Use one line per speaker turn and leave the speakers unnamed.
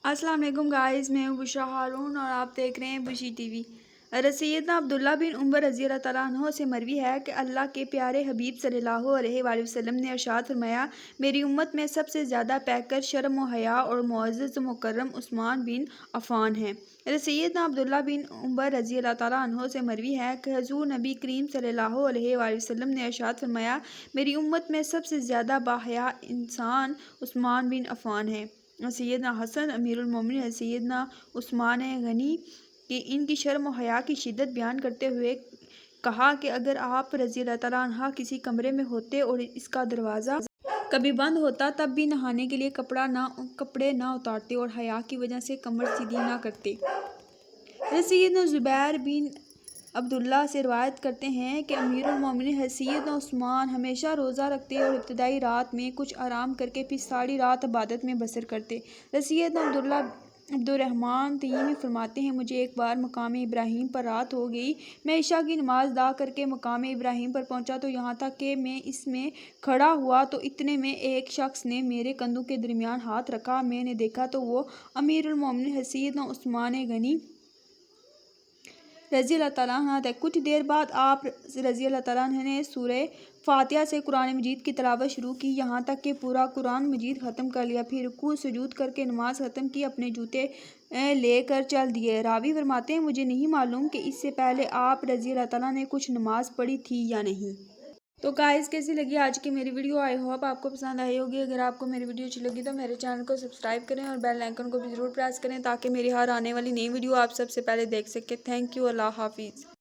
अस्सलाम वालेकुम गाइस, मैं हूँ बुशरा हारून और आप देख रहे हैं बुशी टीवी। सैयदना अब्दुल्ला बिन उमर रज़ी अल्लाह तआला अन्हो से मरवी है कि अल्लाह के प्यारे हबीब सल्लल्लाहु अलैहि वसल्लम ने इरशाद फरमाया, मेरी उम्मत में सबसे ज़्यादा पैकर शर्म व हया और मुअज़्ज़ज़ मुकर्रम उस्मान बिन अफ़ान हैं। सैयदना अब्दुल्ला बिन उमर रज़ी अल्लाह तआला अन्हो से मरवी है कि हुज़ूर नबी करीम सल्लल्लाहु अलैहि वसल्लम ने इरशाद फरमाया, मेरी उम्मत में सबसे ज़्यादा बाहया इंसान उस्मान बिन अफ़ान है। सैयदना हसन अमीरुल मोमिनीन सैयदना उस्मान गनी कि इनकी शर्म और हया की शिद्दत बयान करते हुए कहा कि अगर आप रज़ी अल्लाह तआला अन्हा किसी कमरे में होते और इसका दरवाज़ा कभी बंद होता तब भी नहाने के लिए कपड़े ना उतारते और हया की वजह से कमर सीधी ना करते। सैयदना ज़ुबैर बिन अब्दुल्ला से रिवायत करते हैं कि अमीरुल मोमिनीन सैयदना उस्मान हमेशा रोज़ा रखते और इब्तिदाई रात में कुछ आराम करके फिर सारी रात इबादत में बसर करते। सैयदना अब्दुर्रहमान तयमी फरमाते हैं, मुझे एक बार मकाम इब्राहीम पर रात हो गई। मैं इशा की नमाज अदा करके मकाम इब्राहीम पर पहुंचा तो यहाँ तक कि मैं इसमें खड़ा हुआ तो इतने में एक शख्स ने मेरे कंधों के दरमियान हाथ रखा। मैंने देखा तो वो अमीरुल मोमिनीन सैयदना उस्मान गनी रज़ी अल्लाह तआला अन्हु थे। कुछ देर बाद आप रज़ी अल्लाह तआला अन्हु ने सूरह फातिहा से कुरान मजीद की तिलावत शुरू की, यहाँ तक कि पूरा कुरान मजीद ख़त्म कर लिया। फिर रुकू सुजूद करके नमाज ख़त्म की, अपने जूते लेकर चल दिए। रावी फरमाते हैं, मुझे नहीं मालूम कि इससे पहले आप रज़ी अल्लाह तआला ने कुछ नमाज पढ़ी थी या नहीं। तो गाइस, कैसी लगी आज की मेरी वीडियो? आई होप आपको पसंद आई होगी। अगर आपको मेरी वीडियो अच्छी लगी तो मेरे चैनल को सब्सक्राइब करें और बेल आइकन को भी ज़रूर प्रेस करें ताकि मेरी हर आने वाली नई वीडियो आप सबसे पहले देख सकें। Thank you. अल्लाह हाफिज़।